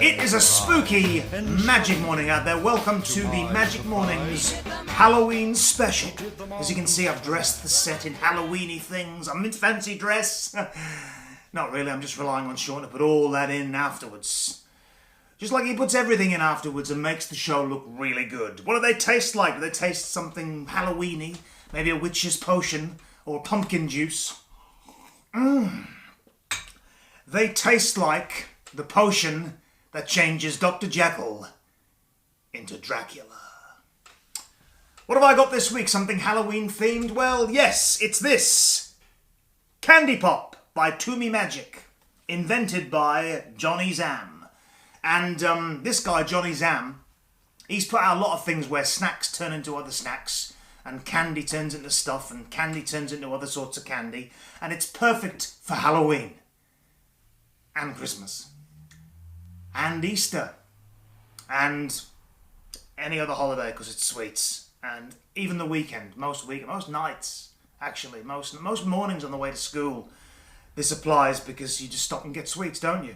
It is a spooky magic morning out there. Welcome to the Magic Mornings Halloween special. As you can see, I've dressed the set in Halloweeny things. I'm in fancy dress. Not really, I'm just relying on Sean to put all that in afterwards. Just like he puts everything in afterwards and makes the show look really good. What do they taste like? Do they taste something Halloweeny? Maybe a witch's potion or pumpkin juice? They taste like the potion that changes Dr. Jekyll into Dracula. What have I got this week? Something Halloween themed? Well, yes, it's this. Candy Pop by Tumi Magic, invented by Johnny Zam. And this guy, Johnny Zam, he's put out a lot of things where snacks turn into other snacks, and candy turns into stuff, and candy turns into other sorts of candy, and it's perfect for Halloween, and Christmas, and Easter, and any other holiday because it's sweets, and even the weekend, most nights, actually, most mornings on the way to school. This applies because you just stop and get sweets, don't you?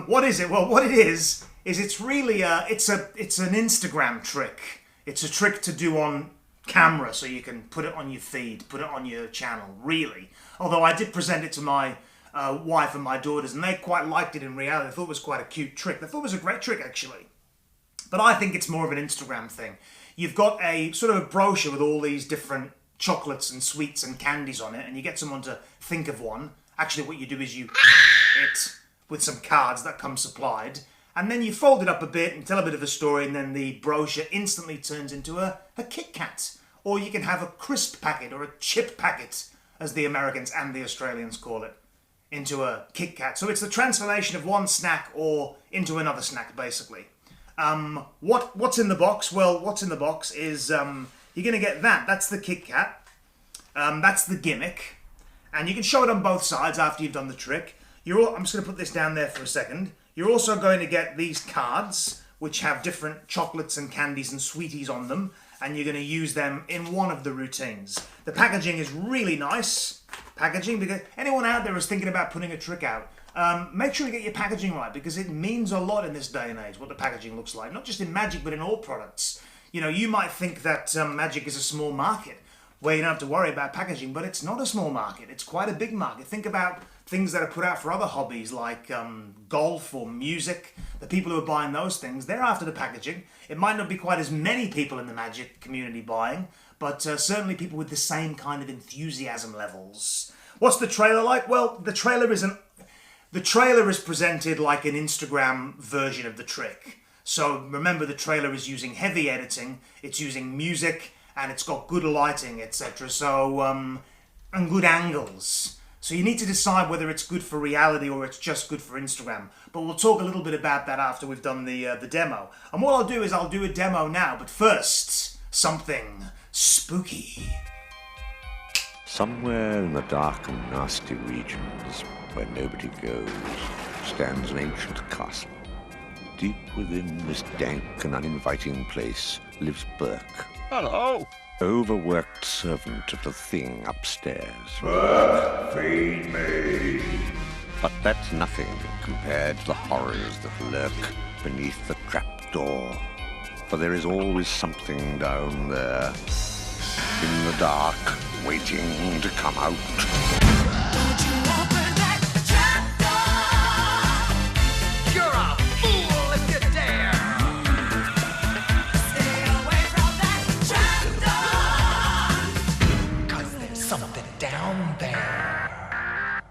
What is it? Well, what it is it's really it's an Instagram trick. It's a trick to do on camera, so you can put it on your feed, put it on your channel. Really, although I did present it to my wife and my daughters, and they quite liked it in reality. They thought it was quite a cute trick. They thought it was a great trick, actually. But I think it's more of an Instagram thing. You've got a sort of a brochure with all these different chocolates and sweets and candies on it, and you get someone to think of one. Actually, what you do is you it with some cards that come supplied, and then you fold it up a bit and tell a bit of a story, and then the brochure instantly turns into a Kit Kat. Or you can have a crisp packet or a chip packet, as the Americans and the Australians call it, into a Kit Kat. So it's the transformation of one snack or into another snack, basically. What's in the box? Well, what's in the box is you're going to get that. That's the Kit Kat. That's the gimmick. And you can show it on both sides after you've done the trick. I'm just going to put this down there for a second. You're also going to get these cards, which have different chocolates and candies and sweeties on them, and you're going to use them in one of the routines. The packaging is really nice. Packaging, because anyone out there is thinking about putting a trick out, make sure you get your packaging right, because it means a lot in this day and age, what the packaging looks like. Not just in magic, but in all products. You know, you might think that magic is a small market, where you don't have to worry about packaging, but it's not a small market. It's quite a big market. Think about things that are put out for other hobbies like golf or music. The people who are buying those things, they're after the packaging. It might not be quite as many people in the magic community buying, but certainly people with the same kind of enthusiasm levels. What's the trailer like? Well, the trailer is presented like an Instagram version of the trick. So remember, the trailer is using heavy editing, it's using music, and it's got good lighting, etc. So, and good angles. So you need to decide whether it's good for reality or it's just good for Instagram. But we'll talk a little bit about that after we've done the demo. And what I'll do is I'll do a demo now, but first, something spooky. Somewhere in the dark and nasty regions where nobody goes stands an ancient castle. Deep within this dank and uninviting place lives Burke. Hello. Overworked servant of the thing upstairs. Burke, feed me. But that's nothing compared to the horrors that lurk beneath the trapdoor. For there is always something down there, in the dark, waiting to come out. Don't you open that trapdoor. You're a fool if you dare. Stay away from that trapdoor. 'Cause there's something down there.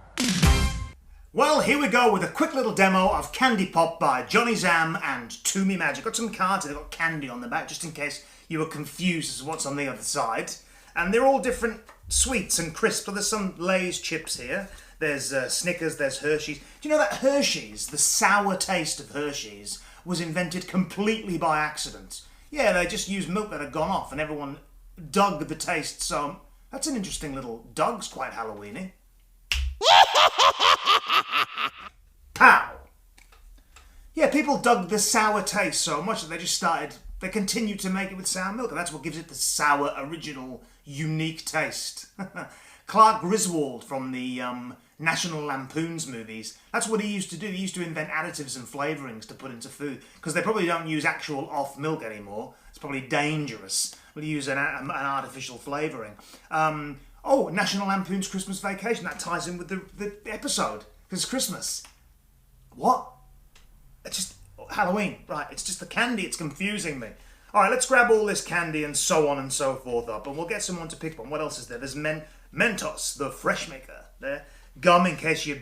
Well, here we go with a quick little demo of Candy Pop by Johnny Zam and Tumi Magic. Got some cards, they've got candy on the back, just in case you were confused as to what's on the other side. And they're all different sweets and crisps. So there's some Lay's chips here. There's Snickers, there's Hershey's. Do you know that Hershey's, the sour taste of Hershey's, was invented completely by accident? Yeah, they just used milk that had gone off and everyone dug the taste. So that's an interesting little dug's quite Halloweeny. Pow! Yeah, people dug the sour taste so much that they continued to make it with sour milk, and that's what gives it the sour, original, unique taste. Clark Griswold from the National Lampoon's movies. That's what he used to do. He used to invent additives and flavourings to put into food, because they probably don't use actual off milk anymore. It's probably dangerous. We'll use an artificial flavouring. Oh, National Lampoon's Christmas Vacation. That ties in with the episode, because it's Christmas. What? It's just Halloween. Right, it's just the candy. It's confusing me. All right, let's grab all this candy and so on and so forth up, and we'll get someone to pick one. What else is there? There's Mentos, the fresh maker. There. Gum in case your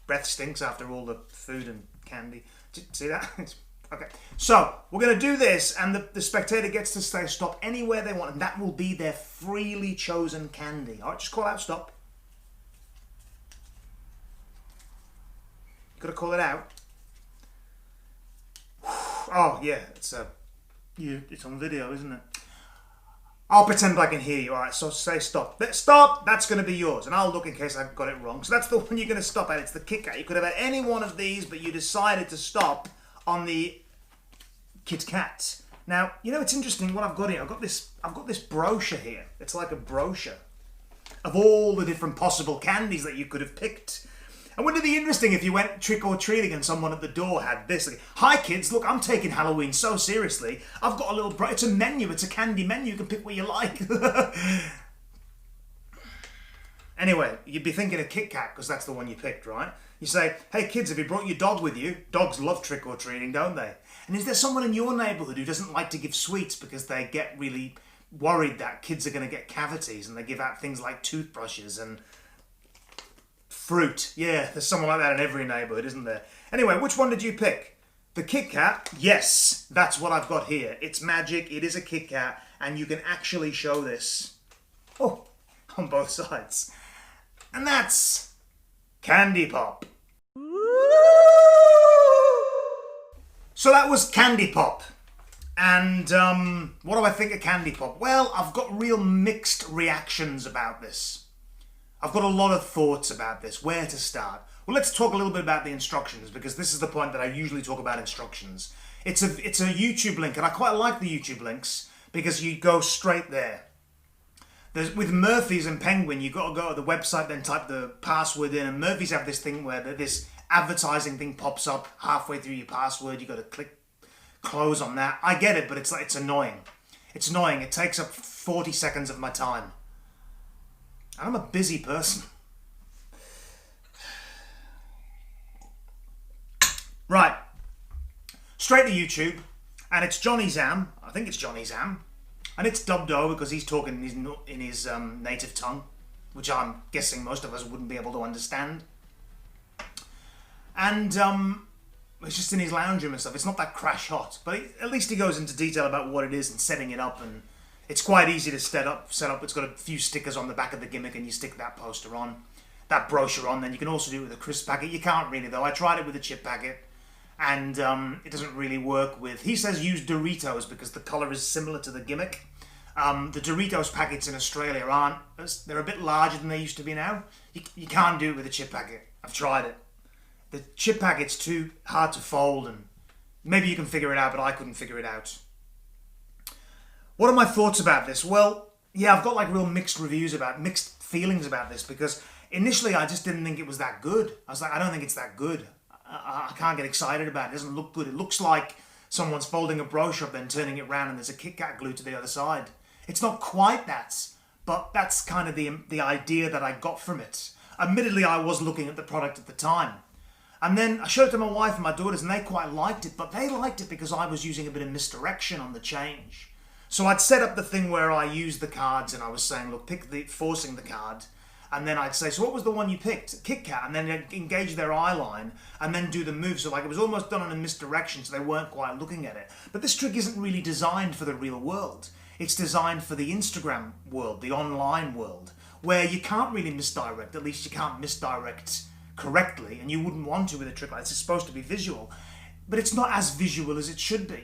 breath stinks after all the food and candy. See that? Okay. So, we're going to do this, and the spectator gets to say stop anywhere they want, and that will be their freely chosen candy. All right, just call out stop. Got to call it out. Oh, yeah, it's on video, isn't it? I'll pretend I can hear you. All right, so say stop. Stop! That's going to be yours, and I'll look in case I've got it wrong. So that's the one you're going to stop at. It's the Kit Kat. You could have had any one of these, but you decided to stop on the Kit Kat. Now, you know, it's interesting what I've got here. I've got this brochure here. It's like a brochure of all the different possible candies that you could have picked. And wouldn't it be interesting if you went trick-or-treating and someone at the door had this? Like, hi kids, look, I'm taking Halloween so seriously. I've got a little... It's a menu, it's a candy menu. You can pick what you like. Anyway, you'd be thinking of Kit Kat because that's the one you picked, right? You say, hey kids, have you brought your dog with you? Dogs love trick-or-treating, don't they? And is there someone in your neighbourhood who doesn't like to give sweets because they get really worried that kids are going to get cavities, and they give out things like toothbrushes and... fruit. Yeah, there's someone like that in every neighbourhood, isn't there? Anyway, which one did you pick? The Kit Kat? Yes, that's what I've got here. It's magic, it is a Kit Kat, and you can actually show this. Oh, on both sides. And that's Candy Pop. So that was Candy Pop. And what do I think of Candy Pop? Well, I've got real mixed reactions about this. I've got a lot of thoughts about this. Where to start? Well, let's talk a little bit about the instructions, because this is the point that I usually talk about instructions. It's a YouTube link, and I quite like the YouTube links because you go straight there. With Murphy's and Penguin, you've got to go to the website, then type the password in, and Murphy's have this thing where this advertising thing pops up halfway through your password. You've got to click close on that. I get it, but it's annoying. It's annoying. It takes up 40 seconds of my time. I'm a busy person. Right. Straight to YouTube. And it's Johnny Zam. I think it's Johnny Zam. And it's dubbed over because he's talking in his native tongue, which I'm guessing most of us wouldn't be able to understand. And it's just in his lounge room and stuff. It's not that crash hot. But at least he goes into detail about what it is and setting it up, and it's quite easy to set up. It's got a few stickers on the back of the gimmick, and you stick that poster on, that brochure on. Then you can also do it with a crisp packet. You can't really, though. I tried it with a chip packet, and it doesn't really work with... He says use Doritos because the colour is similar to the gimmick. The Doritos packets in Australia aren't... They're a bit larger than they used to be now. You can't do it with a chip packet. I've tried it. The chip packet's too hard to fold, and maybe you can figure it out, but I couldn't figure it out. What are my thoughts about this? Well, yeah, I've got like real mixed feelings about this, because initially I just didn't think it was that good. I was like, I don't think it's that good. I can't get excited about it. It doesn't look good. It looks like someone's folding a brochure up, then turning it round, and there's a Kit Kat glued to the other side. It's not quite that, but that's kind of the idea that I got from it. Admittedly, I was looking at the product at the time. And then I showed it to my wife and my daughters, and they quite liked it, but they liked it because I was using a bit of misdirection on the change. So I'd set up the thing where I used the cards, and I was saying, look, forcing the card, and then I'd say, so what was the one you picked? Kit Kat, and then engage their eye line, and then do the move. So like it was almost done on a misdirection, so they weren't quite looking at it. But this trick isn't really designed for the real world. It's designed for the Instagram world, the online world, where you can't really misdirect. At least you can't misdirect correctly, and you wouldn't want to with a trick like this. It's supposed to be visual, but it's not as visual as it should be.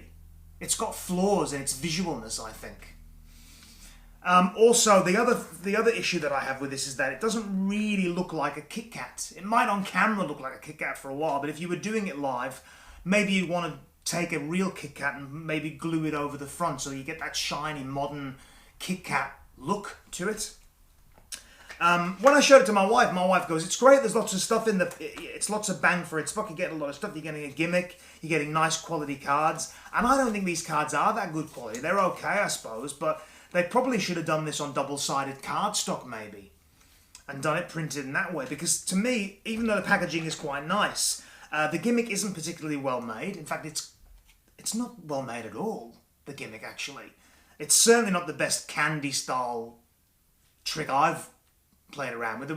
It's got flaws in its visualness, I think. Also, the other issue that I have with this is that it doesn't really look like a Kit Kat. It might on camera look like a Kit Kat for a while, but if you were doing it live, maybe you'd want to take a real Kit Kat and maybe glue it over the front so you get that shiny, modern Kit Kat look to it. When I showed it to my wife goes, "It's great. There's lots of stuff in it's lots of bang for its buck. You're getting a lot of stuff. You're getting a gimmick. You're getting nice quality cards." And I don't think these cards are that good quality. They're okay, I suppose, but they probably should have done this on double-sided cardstock maybe, and done it printed in that way. Because to me, even though the packaging is quite nice, the gimmick isn't particularly well made. In fact, it's not well made at all. The gimmick actually, it's certainly not the best candy style trick I've played around with.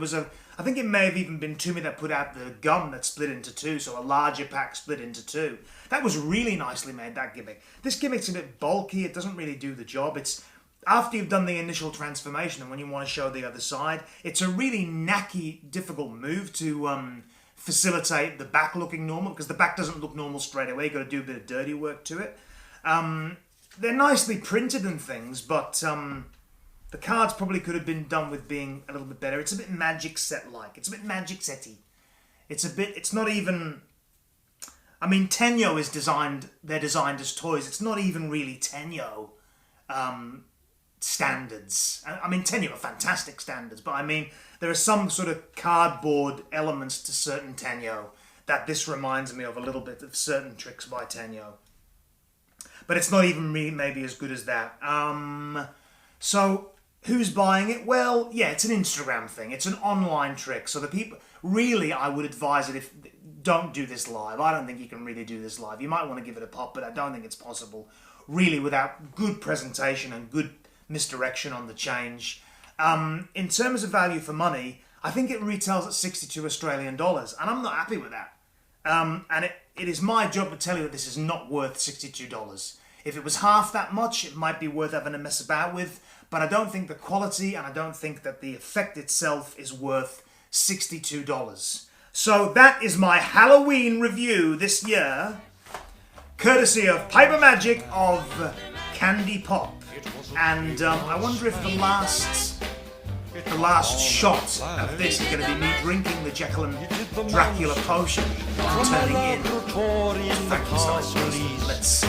I think it may have even been Tumi that put out the gum that split into two, so a larger pack split into two. That was really nicely made, that gimmick. This gimmick's a bit bulky, it doesn't really do the job. It's after you've done the initial transformation and when you want to show the other side, it's a really knacky, difficult move to facilitate the back looking normal, because the back doesn't look normal straight away. You've got to do a bit of dirty work to it. They're nicely printed and things, but the cards probably could have been done with being a little bit better. It's a bit Magic set-like. It's a bit Magic set-y. It's not even... I mean, Tenyo is designed... They're designed as toys. It's not even really Tenyo standards. I mean, Tenyo are fantastic standards, but I mean, there are some sort of cardboard elements to certain Tenyo that this reminds me of a little bit of certain tricks by Tenyo. But it's not even really maybe as good as that. So... who's buying it? Well, yeah, it's an Instagram thing. It's an online trick. So the people... Really, I would advise it if... Don't do this live. I don't think you can really do this live. You might want to give it a pop, but I don't think it's possible. Really, without good presentation and good misdirection on the change. In terms of value for money, I think it retails at 62 Australian dollars. And I'm not happy with that. And it is my job to tell you that this is not worth $62. If it was half that much, it might be worth having a mess about with. But I don't think the quality and I don't think that the effect itself is worth $62. So that is my Halloween review this year, courtesy of Paper Magic of Candy Pop. And I wonder if the last shot of this is going to be me drinking the Jekyll and Dracula potion and turning in Frankenstein's. Let's see.